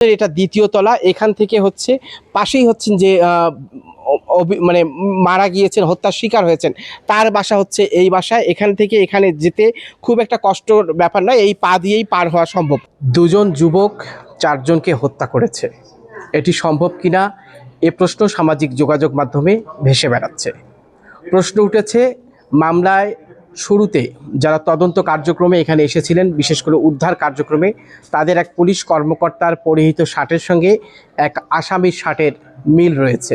এটা দ্বিতীয় তলা। এখান থেকে হচ্ছে পাশেই হচ্ছেন যে মানে মারা গিয়েছেন, হত্যার শিকার হয়েছেন, তার বাসা হচ্ছে এই বাসায়। এখান থেকে এখানে যেতে খুব একটা কষ্টর ব্যাপার নয়, এই পা দিয়েই পার হওয়া সম্ভব। দুজন যুবক চারজনকে হত্যা করেছে, এটি সম্ভব কিনা এ প্রশ্ন সামাজিক যোগাযোগ মাধ্যমে ভেসে বেড়াচ্ছে। প্রশ্ন উঠেছে মামলায় শুরুতে যারা তদন্ত কার্যক্রমে এখানে এসেছিলেন, বিশেষ করে উদ্ধার কার্যক্রমে, তাদের এক পুলিশ কর্মকর্তার পরিহিত শার্টের সঙ্গে এক আসামির শার্টের মিল রয়েছে।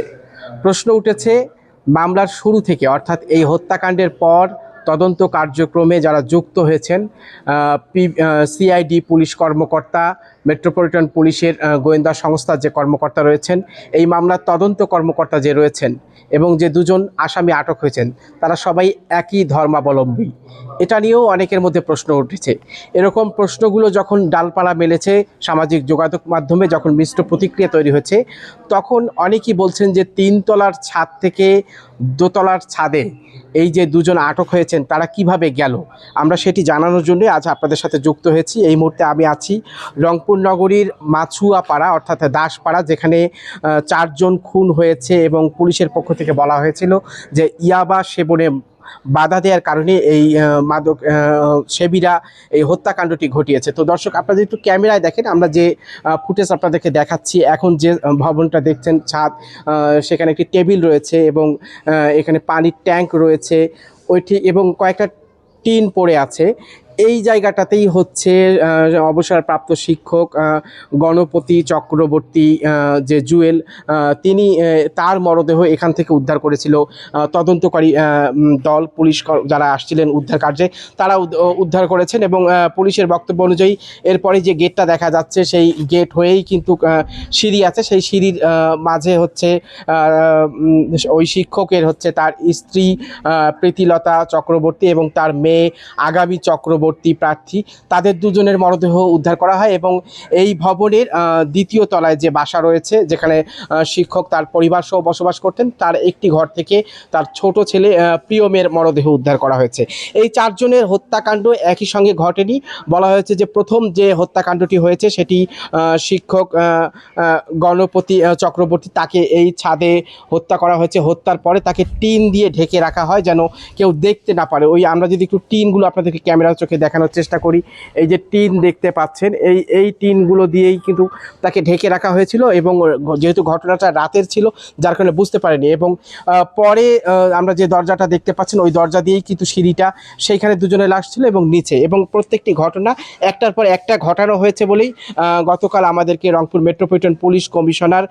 প্রশ্ন উঠেছে মামলার শুরু থেকে, অর্থাৎ এই হত্যাকাণ্ডের পর তদন্ত কার্যক্রমে যারা যুক্ত হয়েছেন, সিআইডি পুলিশ কর্মকর্তা, মেট্রোপলিটন পুলিশের গোয়েন্দা সংস্থার যে কর্মকর্তা রয়েছেন, এই মামলার তদন্ত কর্মকর্তা যে রয়েছেন, এবং যে দুজন আসামি আটক হয়েছেন, তারা সবাই একই ধর্মাবলম্বী। এটা নিয়েও অনেকের মধ্যে প্রশ্ন উঠেছে। এরকম প্রশ্নগুলো যখন ডালপালা মেলেছে সামাজিক যোগাযোগ মাধ্যমে, যখন মিশ্র প্রতিক্রিয়া তৈরি হয়েছে, তখন অনেকেই বলছেন যে 3 তলার ছাদ থেকে দোতলার ছাদে এই যে দুজন আটক হয়েছেন তারা কিভাবে গেল, আমরা সেটি জানানোর জন্য আজ আপনাদের সাথে যুক্ত হয়েছি। এই মুহূর্তে আমি আছি রংপুর নগরীর মাছুয়াপাড়া, অর্থাৎ দাসপাড়া, যেখানে 4 জন খুন হয়েছে এবং পুলিশের পক্ষ থেকে বলা হয়েছিল যে ইয়াবা সেবনে বাধা দেওয়ার কারণে এই মাদক সেবীরা এই হত্যাকাণ্ডটি ঘটিয়েছে। তো দর্শক, আপনাদের একটু ক্যামেরায় দেখেন, আমরা যে ফুটেজ আপনাদেরকে দেখাচ্ছি, এখন যে ভবনটা দেখছেন ছাদ, সেখানে একটি টেবিল রয়েছে এবং এখানে পানির ট্যাঙ্ক রয়েছে ওইটি, এবং কয়েকটা টিন পড়ে আছে। এই জায়গাটাতেই হচ্ছে অবসরপ্রাপ্ত শিক্ষক গণপতি চক্রবর্তী, যে জুয়েল, তিনি তার মরদেহ এখান থেকে উদ্ধার করেছিল তদন্তকারী দল, পুলিশ যারা আসছিলেন উদ্ধার কার্যে, তারা উদ্ধার করেছেন। এবং পুলিশের বক্তব্য অনুযায়ী এরপরে যে গেটটা দেখা যাচ্ছে, সেই গেট হয়েই কিন্তু সিঁড়ি আছে, সেই সিঁড়ির মাঝে হচ্ছে ওই শিক্ষকের হচ্ছে তার স্ত্রী প্রীতিলতা চক্রবর্তী এবং তার মেয়ে আগামী চক্রবর্তী প্রার্থী, তাদের দুজনের মরদেহ উদ্ধার করা হয়। এবং এই ভবনের দ্বিতীয় তলায় যে বাসা রয়েছে, যেখানে শিক্ষক তার পরিবার সহ বসবাস করতেন, তার একটি ঘর থেকে তার ছোট ছেলে প্রিয়মের মরদেহ উদ্ধার করা হয়েছে। এই 4 জনের হত্যাকাণ্ড একই সঙ্গে ঘটেনি। বলা হয়েছে যে প্রথম যে হত্যাকাণ্ডটি হয়েছে সেটি শিক্ষক গণপতি চক্রবর্তী, তাকে এই ছাদে হত্যা করা হয়েছে। হত্যার পরে তাকে টিন দিয়ে ঢেকে রাখা হয় যেন কেউ দেখতে না পারে। ওই আমরা যদি একটু টিনগুলো আপনাদেরকে ক্যামেরার চোখে দেখানোর চেষ্টা করি, এই যে টিন দেখতে পাচ্ছেন, এই টিনগুলো দিয়েই কিন্তু তাকে ঢেকে রাখা হয়েছিল। এবং যেহেতু ঘটনাটা রাতের ছিল, যার কারণে বুঝতে পারেনি। এবং পরে আমরা যে দরজাটা দেখতে পাচ্ছেন, ওই দরজা দিয়েই কিন্তু সিঁড়িটা, সেইখানে দুজনের লাশ ছিল এবং নিচে, এবং প্রত্যেকটি ঘটনা একটার পর একটা ঘটানো হয়েছে বলেই গতকাল আমাদেরকে Rangpur metropolitan police commissioner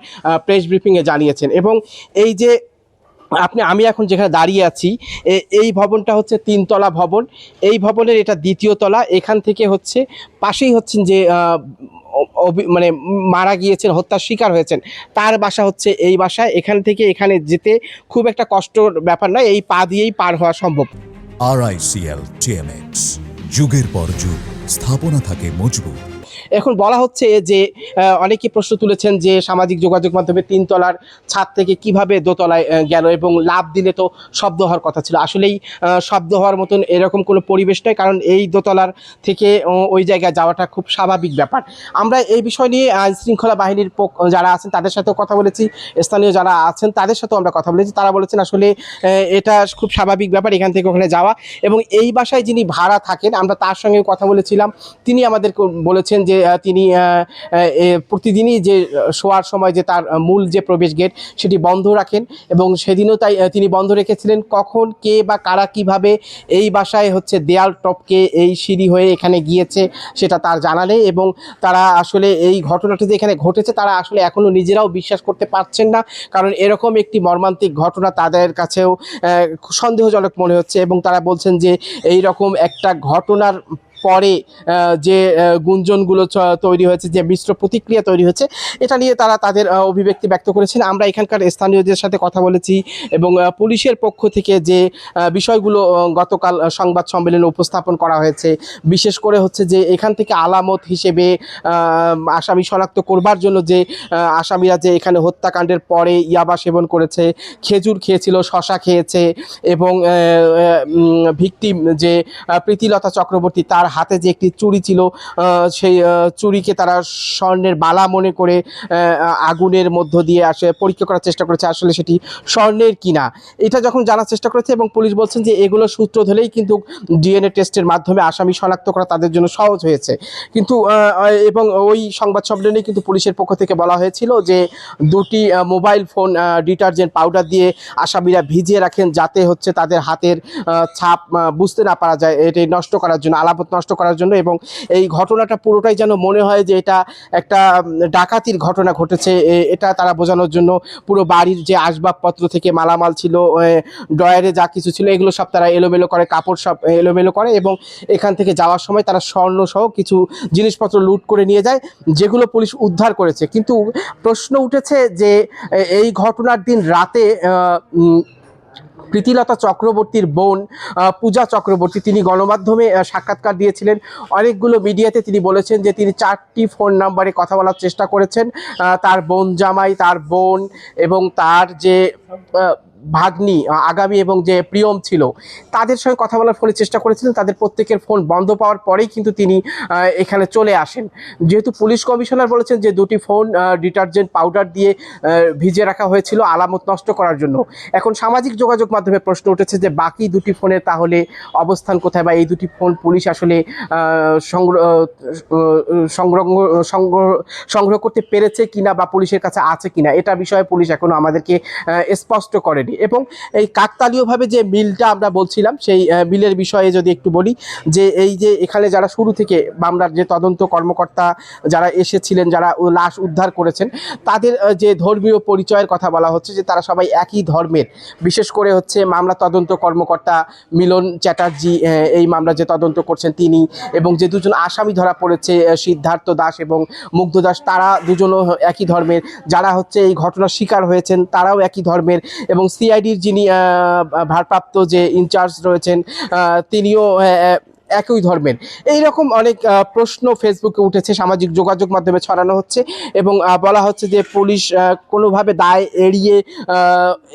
press ব্রিফিংয়ে জানিয়েছেন। এবং এই যে আমি এখন যেখানে দাঁড়িয়ে আছি, এই ভবনটা হচ্ছে 3 তলা ভবন। এই ভবনের এটা দ্বিতীয় তলা। এখান থেকে হচ্ছে পাশেই হচ্ছেন যে মানে মারা গিয়েছেন, হত্যার শিকার হয়েছেন, তার বাসা হচ্ছে এই বাসায়। এখান থেকে এখানে যেতে খুব একটা কষ্টর ব্যাপার নয়, এই পা দিয়েই পার হওয়া সম্ভব। RICL TMX, যুগের পর যুগ স্থাপনা থাকে মজবুত। এখন বলা হচ্ছে যে অনেকে প্রশ্ন তুলেছেন যে সামাজিক যোগাযোগ মাধ্যমে 3 তলার ছাদ থেকে কিভাবে দোতলায় গেল, এবং লাফ দিলে তো শব্দ হওয়ার কথা ছিল। আসলেই শব্দ হওয়ার মতন এরকম কোনো পরিবেশ নয়, কারণ এই দোতলার থেকে ওই জায়গায় যাওয়াটা খুব স্বাভাবিক ব্যাপার। আমরা এই বিষয় নিয়ে আইনশৃঙ্খলা বাহিনীর যারা আছেন তাদের সাথেও কথা বলেছি, স্থানীয় যারা আছেন তাদের সাথেও আমরা কথা বলেছি। তারা বলেছেন আসলে এটা খুব স্বাভাবিক ব্যাপার এখান থেকে ওখানে যাওয়া। এবং এই বাসায় যিনি ভাড়া থাকেন, আমরা তার সঙ্গে কথা বলেছিলাম, তিনি আমাদেরকে বলেছেন যে তিনি প্রতিদিনই যে শোয়ার সময় যে তার মূল যে প্রবেশ গেট সেটি বন্ধ রাখেন, এবং সেদিনও তাই তিনি বন্ধ রেখেছিলেন। কখন কে বা কারা কিভাবে এই বাসায় হচ্ছে দেয়াল টপকে এই সিঁড়ি হয়ে এখানে গিয়েছে সেটা তার জানা নেই। এবং তারা আসলে এই ঘটনাটি যে এখানে ঘটেছে, তারা আসলে এখনও নিজেরাও বিশ্বাস করতে পারছেন না, কারণ এরকম একটি মর্মান্তিক ঘটনা তাদের কাছেও সন্দেহজনক মনে হচ্ছে। এবং তারা বলছেন যে এই রকম একটা ঘটনার পরে যে গুঞ্জনগুলো তৈরি হয়েছে, যে মিশ্র প্রতিক্রিয়া তৈরি হয়েছে, এটা নিয়ে তারা তাদের অভিব্যক্তি ব্যক্ত করেছেন। আমরা এখানকার স্থানীয়দের সাথে কথা বলেছি, এবং পুলিশের পক্ষ থেকে যে বিষয়গুলো গতকাল সংবাদ সম্মেলনে উপস্থাপন করা হয়েছে, বিশেষ করে হচ্ছে যে এখান থেকে আলামত হিসেবে আসামি শনাক্ত করবার জন্য যে আসামিরা যে এখানে হত্যাকাণ্ডের পরে ইয়াবা সেবন করেছে, খেজুর খেয়েছিল, শশা খেয়েছে, এবং ভিকটিম যে প্রীতিলতা চক্রবর্তী, তার হাতে যে একটি চুড়ি ছিল সেই চুড়িকে তারা স্বর্ণের বালা মনে করে আগুনের মধ্য দিয়ে আসে পরীক্ষা করার চেষ্টা করেছে আসলে সেটি স্বর্ণের কিনা। এটা যখন জানার চেষ্টা করেছে এবং পুলিশ বলছেন যে এগুলো সূত্র ধরেই কিন্তু ডিএনএ টেস্টের মাধ্যমে আসামি শনাক্ত করা তাদের জন্য সহজ হয়েছে। কিন্তু এবং ওই সংবাদ সম্মেলনে কিন্তু পুলিশের পক্ষ থেকে বলা হয়েছিল যে দুটি মোবাইল ফোন ডিটারজেন্ট পাউডার দিয়ে আসামিরা ভিজিয়ে রাখেন যাতে হচ্ছে তাদের হাতের ছাপ বুঝতে না পারা যায়, এটি নষ্ট করার জন্য, আলামত নষ্ট করার জন্য। এবং এই ঘটনাটা পুরোটাই যেন মনে হয় যে এটা একটা ডাকাতির ঘটনা ঘটেছে, এটা তারা বোঝানোর জন্য পুরো বাড়ির যে আসবাবপত্র থেকে মালামাল ছিল, ড্রয়ারে যা কিছু ছিল এগুলো সব তারা এলোমেলো করে, কাপড় সব এলোমেলো করে এবং এখান থেকে যাওয়ার সময় তারা স্বর্ণ সহ কিছু জিনিসপত্র লুট করে নিয়ে যায় যেগুলো পুলিশ উদ্ধার করেছে। কিন্তু প্রশ্ন উঠেছে যে এই ঘটনার দিন রাতে প্রীতিলতা চক্রবর্তীর বোন পূজা চক্রবর্তী তিনি গণমাধ্যমে সাক্ষাৎকার দিয়েছিলেন, অনেকগুলো মিডিয়াতে তিনি বলেছেন যে তিনি 4টি ফোন নাম্বারে কথা বলার চেষ্টা করেছেন তার বোন জামাই, তার বোন এবং তার যে ভাগ্নি আগামী এবং যে প্রিয়ম ছিল তাদের সঙ্গে কথা বলার ফোনে চেষ্টা করেছিলেন। তাদের প্রত্যেকের ফোন বন্ধ পাওয়ার পরেই কিন্তু তিনি এখানে চলে আসেন। যেহেতু পুলিশ কমিশনার বলেছেন যে দুটি ফোন ডিটারজেন্ট পাউডার দিয়ে ভিজে রাখা হয়েছিল আলামত নষ্ট করার জন্য। এখন সামাজিক যোগাযোগ মাধ্যমে প্রশ্ন উঠেছে যে বাকি দুটি ফোনের তাহলে অবস্থান কোথায়, বা এই দুটি ফোন পুলিশ আসলে সংগ্রহ করতে পেরেছে কিনা বা পুলিশের কাছে আছে কিনা, এটা বিষয়ে পুলিশ এখনো আমাদেরকে স্পষ্ট করেনি। এবং এই কাকতালীয়ভাবে যে মিলটা আমরা বলছিলাম সেই মিলের বিষয়ে যদি একটু বলি যে এই যে এখানে যারা শুরু থেকে মামলার যে তদন্ত কর্মকর্তা যারা এসেছিলেন, যারা লাশ উদ্ধার করেছেন, তাদের যে ধর্মীয় পরিচয়ের কথা বলা হচ্ছে যে তারা সবাই একই ধর্মের। বিশেষ করে হচ্ছে মামলা তদন্ত কর্মকর্তা মিলন চ্যাটার্জি এই মামলা যে তদন্ত করছেন তিনি, এবং যে দুজন আসামি ধরা পড়েছে সিদ্ধার্থ দাস এবং মুগ্ধ দাস, তারা দুজনও একই ধর্মের। যারা হচ্ছে এই ঘটনার শিকার হয়েছেন তারাও একই ধর্মের। এবং সিআইডির যিনি ভারপ্রাপ্ত যে ইনচার্জ রয়েছেন তিনিও একই ধর্মের। এইরকম অনেক প্রশ্ন ফেসবুকে উঠেছে, সামাজিক যোগাযোগ মাধ্যমে ছড়ানো হচ্ছে এবং বলা হচ্ছে যে পুলিশ কোনোভাবে দায় এড়িয়ে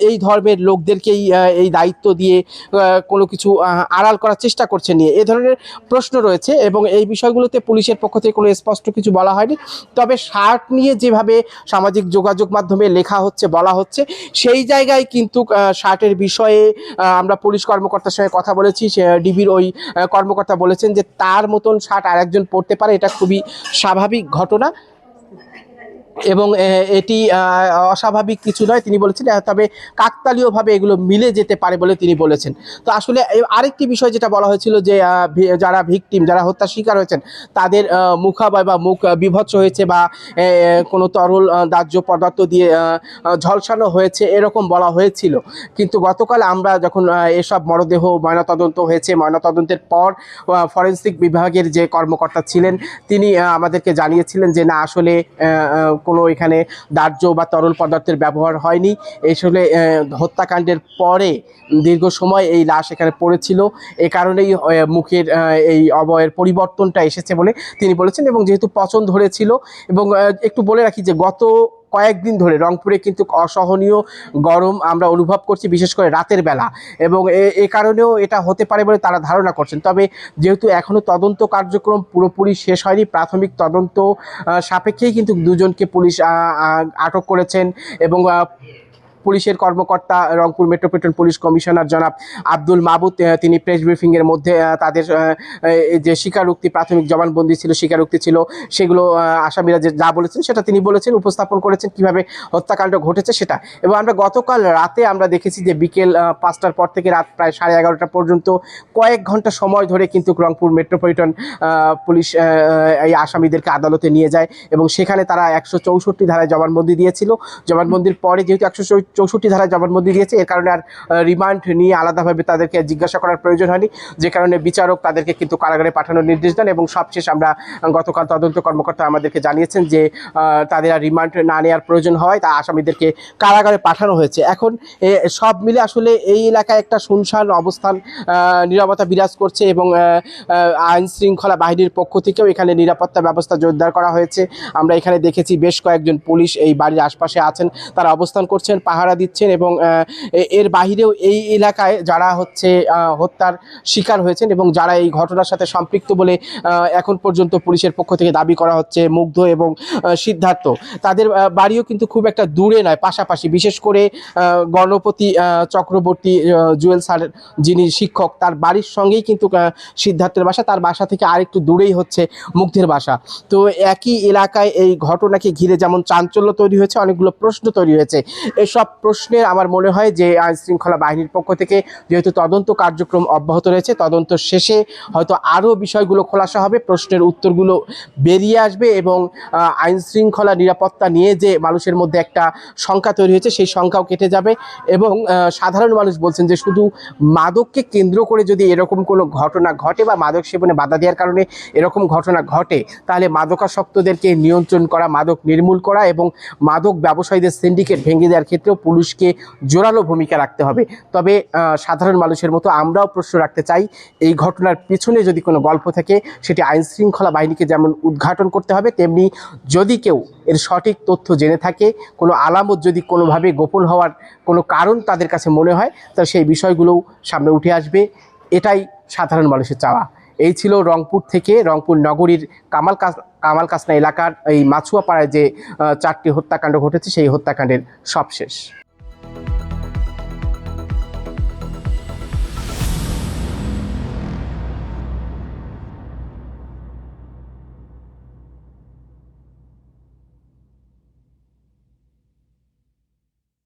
এই ধর্মের লোকদেরকেই এই দায়িত্ব দিয়ে কোনো কিছু আড়াল করার চেষ্টা করছে নিয়ে এ ধরনের প্রশ্ন রয়েছে। এবং এই বিষয়গুলোতে পুলিশের পক্ষ থেকে কোনো স্পষ্ট কিছু বলা হয়নি। তবে শার্ট নিয়ে যেভাবে সামাজিক যোগাযোগ মাধ্যমে লেখা হচ্ছে, বলা হচ্ছে, সেই জায়গায় কিন্তু শার্টের বিষয়ে আমরা পুলিশ কর্মকর্তার সঙ্গে কথা বলেছি। সে ডিবির ওই কর্মকর্তা বলেছেন যে তার মতন শার্ট আরেকজন পড়তে পারে, এটা খুবই স্বাভাবিক ঘটনা এবং এটি অস্বাভাবিক কিছু নয় তিনি বলেছেন। তবে কাকতালীয়ভাবে এগুলো মিলে যেতে পারে বলে তিনি বলেছেন। তো আসলে আরেকটি বিষয় যেটা বলা হয়েছিল যে যারা ভিকটিম, যারা হত্যার শিকার হয়েছেন তাদের মুখাবয় বা মুখ বিভৎস হয়েছে বা কোনো তরল দাহ্য পদার্থ দিয়ে ঝলসানো হয়েছে এরকম বলা হয়েছিল। কিন্তু গতকাল আমরা যখন এসব মরদেহ ময়নাতদন্ত হয়েছে, ময়নাতদন্তের পর ফরেনসিক বিভাগের যে কর্মকর্তা ছিলেন তিনি আমাদেরকে জানিয়েছিলেন যে না, আসলে কোনো এখানে দাহ্য বা তরল পদার্থের ব্যবহার হয়নি। আসলে হত্যাকাণ্ডের পরে দীর্ঘ সময় এই লাশ এখানে পড়েছিল, এ কারণেই মুখের এই অবয়ের পরিবর্তনটা এসেছে বলে তিনি বলেছেন। এবং যেহেতু পচন ধরেছিল, এবং একটু বলে রাখি যে গত কয়েকদিন ধরে রংপুরে কিন্তু অসহনীয় গরম আমরা অনুভব করছি, বিশেষ করে রাতের বেলা, এবং এ কারণেও এটা হতে পারে বলে তারা ধারণা করছেন। তবে যেহেতু এখনও তদন্ত কার্যক্রম পুরোপুরি শেষ হয়নি, প্রাথমিক তদন্ত সাপেক্ষেই কিন্তু দুজনকে পুলিশ আটক করেছেন। এবং পুলিশের কর্মকর্তা রংপুর মেট্রোপলিটন পুলিশ কমিশনার জনাব আব্দুল মাবুদ তিনি প্রেস ব্রিফিংয়ের মধ্যে তাদের যে স্বীকারোক্তি, প্রাথমিক জবানবন্দি ছিল, স্বীকারোক্তি ছিল, সেগুলো আসামিরা যে যা বলেছেন সেটা তিনি বলেছেন, উপস্থাপন করেছেন কীভাবে হত্যাকাণ্ড ঘটেছে সেটা। এবং আমরা গতকাল রাতে আমরা দেখেছি যে বিকেল 5টার পর থেকে রাত প্রায় 11:30টা পর্যন্ত কয়েক ঘন্টা সময় ধরে কিন্তু রংপুর মেট্রোপলিটন পুলিশ এই আসামিদেরকে আদালতে নিয়ে যায় এবং সেখানে তারা 164 ধারায় জবানবন্দি দিয়েছিল। জবানবন্দির পরে যেহেতু 164 ধারায় জবানবন্দি দিয়েছে, এর কারণে আর রিমান্ড নিয়ে আলাদাভাবে তাদেরকে জিজ্ঞাসা করার প্রয়োজন হয়নি, যে কারণে বিচারক তাদেরকে কিন্তু কারাগারে পাঠানোর নির্দেশ দেন। এবং সবশেষ আমরা গতকাল তদন্ত কর্মকর্তা আমাদেরকে জানিয়েছেন যে তাদের আর রিমান্ড না নেওয়ার প্রয়োজন হওয়ায় তা আসামিদেরকে কারাগারে পাঠানো হয়েছে। এখন সব মিলে আসলে এই এলাকায় একটা শুনশান অবস্থান, নীরবতা বিরাজ করছে এবং আইন শৃঙ্খলা বাহিনীর পক্ষ থেকেও এখানে নিরাপত্তা ব্যবস্থা জোরদার করা হয়েছে। আমরা এখানে দেখেছি বেশ কয়েকজন পুলিশ এই বাড়ির আশপাশে আছেন, তারা অবস্থান করছেন। পাহাড় পাহারা দিচ্ছেন এবং এর বাহিরেও এই এলাকায় যারা হচ্ছে হত্যার শিকার হয়েছেন এবং যারা এই ঘটনার সাথে সম্পৃক্ত বলে এখন পর্যন্ত পুলিশের পক্ষ থেকে দাবি করা হচ্ছে, মুগ্ধ এবং সিদ্ধার্থ, তাদের বাড়িও কিন্তু খুব একটা দূরে নয়, পাশাপাশি। বিশেষ করে গণপতি চক্রবর্তী জুয়েল স্যার যিনি শিক্ষক, তার বাড়ির সঙ্গেই কিন্তু সিদ্ধার্থের বাসা, তার বাসা থেকে আরেকটু দূরেই হচ্ছে মুগ্ধের বাসা। তো একই এলাকায় এই ঘটনাকে ঘিরে যেমন চাঞ্চল্য তৈরি হয়েছে, অনেকগুলো প্রশ্ন তৈরি হয়েছে। এসব প্রশ্নের আমার মনে হয় যে আইন শৃঙ্খলা বাহিনীর পক্ষ থেকে যেহেতু তদন্ত কার্যক্রম অব্যাহত রয়েছে, তদন্ত শেষে হয়তো আরও বিষয়গুলো খোলাসা হবে, প্রশ্নের উত্তরগুলো বেরিয়ে আসবে এবং আইন শৃঙ্খলা নিরাপত্তা নিয়ে যে মানুষের মধ্যে একটা শঙ্কা তৈরি হয়েছে সেই শঙ্কাও কেটে যাবে। এবং সাধারণ মানুষ বলছেন যে শুধু মাদককে কেন্দ্র করে যদি এরকম কোনো ঘটনা ঘটে বা মাদক সেবনে বাধা দেওয়ার কারণে এরকম ঘটনা ঘটে, তাহলে মাদকাসক্তদেরকে নিয়ন্ত্রণ করা, মাদক নির্মূল করা এবং মাদক ব্যবসায়ীদের সিন্ডিকেট ভেঙে দেওয়ার ক্ষেত্রেও পুলিশকে জোরালো ভূমিকা রাখতে হবে। তবে সাধারণ মানুষের মতো আমরাও প্রশ্ন রাখতে চাই, এই ঘটনার পিছনে যদি কোনো গল্প থাকে সেটি আইন শৃঙ্খলা বাহিনীকে যেমন উদ্ঘাটন করতে হবে, তেমনি যদি কেউ এর সঠিক তথ্য জেনে থাকে, কোনো আলামত যদি কোনোভাবে গোপন হওয়ার কোনো কারণ তাদের কাছে মনে হয়, তাহলে সেই বিষয়গুলোও সামনে উঠে আসবে। এটাই সাধারণ মানুষের চাওয়া। এই ছিল রংপুর থেকে, রংপুর নগরীর কামাল কাসনা এলাকার এই মাছুয়াপাড়ায় যে 4টি হত্যাকাণ্ড ঘটেছে সেই হত্যাকাণ্ডের সবশেষ।